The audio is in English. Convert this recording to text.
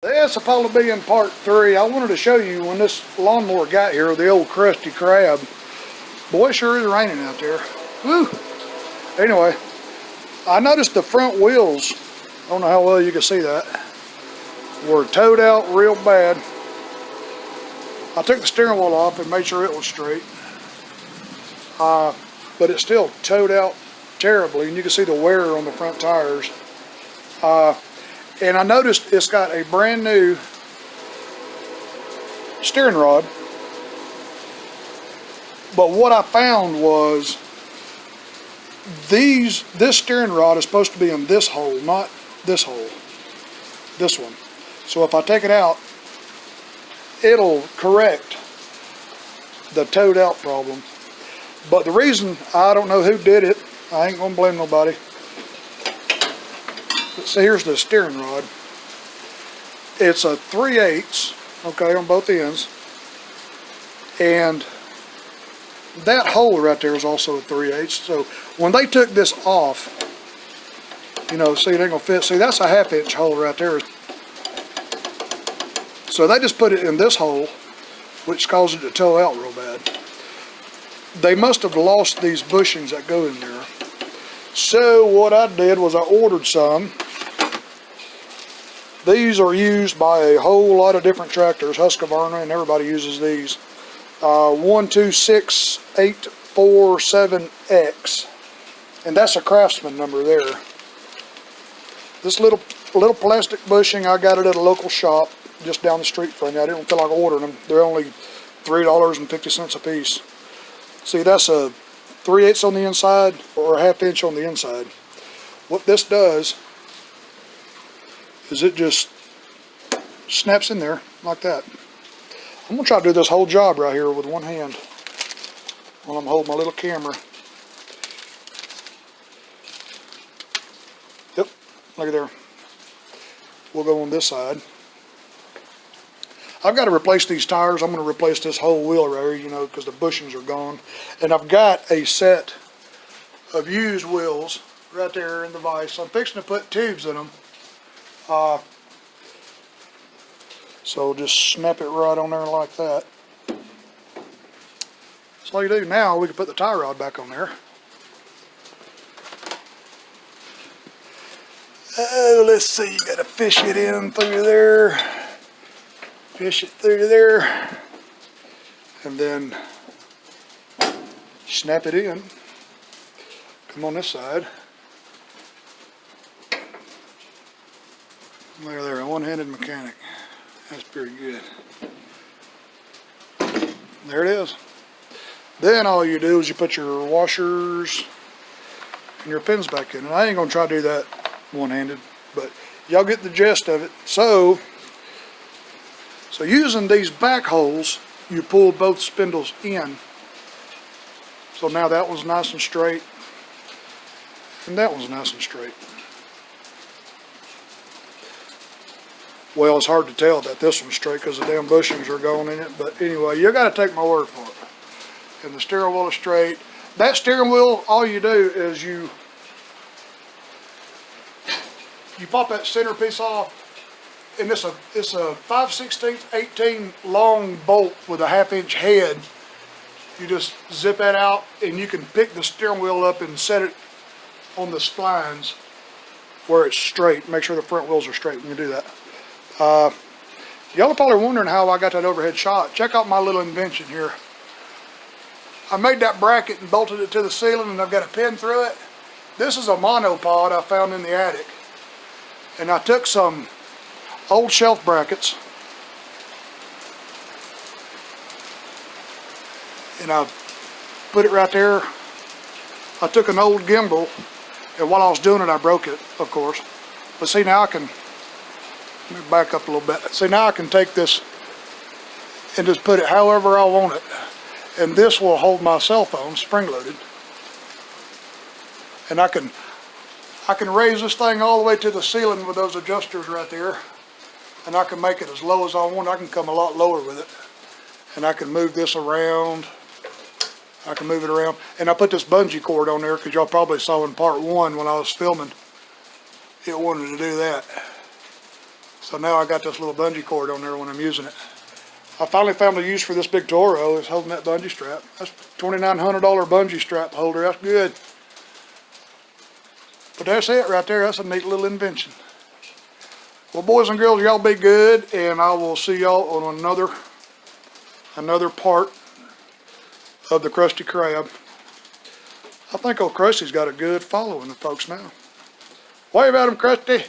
This will probably be in part 3. I wanted to show you when this lawnmower got here, the old Krusty Krab. Boy, sure is raining out there. Woo! Anyway, I noticed the front wheels, I don't know how well you can see that, were towed out real bad. I took the steering wheel off and made sure it was straight. But it's still towed out terribly, and you can see the wear on the front tires. And I noticed it's got a brand new steering rod. But what I found was this steering rod is supposed to be in this hole, not this hole. This one. So if I take it out, it'll correct the towed out problem. But the reason, I don't know who did it, I ain't gonna blame nobody. So here's the steering rod. It's a 3/8, okay, on both ends. And that hole right there is also a 3/8. So when they took this off, you know, see, it ain't gonna fit. See, that's a 1/2 inch hole right there. So they just put it in this hole, which caused it to tow out real bad. They must have lost these bushings that go in there. So what I did was I ordered some. These are used by a whole lot of different tractors, Husqvarna, and everybody uses these. 126847X, and that's a Craftsman number there. This little plastic bushing, I got it at a local shop just down the street from me. I didn't feel like ordering them. They're only $3.50 a piece. See, that's a 3/8 on the inside or a 1/2 inch on the inside. What this does is it just snaps in there like that. I'm gonna try to do this whole job right here with one hand while I'm holding my little camera. Yep, look at there. We'll go on this side. I've got to replace these tires. I'm going to replace this whole wheel right here, you know, because the bushings are gone. And I've got a set of used wheels right there in the vise. I'm fixing to put tubes in them. So just snap it right on there like that. So all you do now, we can put the tie rod back on there. Oh, let's see, you got to fish it in through there. Fish it through there. And then snap it in. Come on this side. There, a one-handed mechanic. That's pretty good. There it is. Then all you do is you put your washers and your pins back in. And I ain't gonna try to do that one-handed, but y'all get the gist of it. So using these back holes, you pull both spindles in. So now that one's nice and straight, and that one's nice and straight. Well, it's hard to tell that this one's straight because the damn bushings are going in it. But anyway, you got to take my word for it. And the steering wheel is straight. That steering wheel, all you do is you pop that center piece off, and it's a 5/16 18 long bolt with a 1/2 inch head. You just zip that out, and you can pick the steering wheel up and set it on the splines where it's straight. Make sure the front wheels are straight when you do that. Y'all are probably wondering how I got that overhead shot. Check out my little invention here. I made that bracket and bolted it to the ceiling, and I've got a pin through it. This is a monopod I found in the attic. And I took some old shelf brackets and I put it right there. I took an old gimbal, and while I was doing it I broke it, of course. But see, now I can, let me back up a little bit. See, now I can take this and just put it however I want it. And this will hold my cell phone spring-loaded. And I can raise this thing all the way to the ceiling with those adjusters right there. And I can make it as low as I want. I can come a lot lower with it. And I can move this around. I can move it around. And I put this bungee cord on there because y'all probably saw in part 1 when I was filming. It wanted to do that. So now I got this little bungee cord on there when I'm using it. I finally found a use for this big Toro. It's holding that bungee strap. That's $2,900 bungee strap holder. That's good. But that's it right there. That's a neat little invention. Well, boys and girls, y'all be good, and I will see y'all on another part of the Krusty Krab. I think old Krusty's got a good following of folks now. Wave at him, Krusty.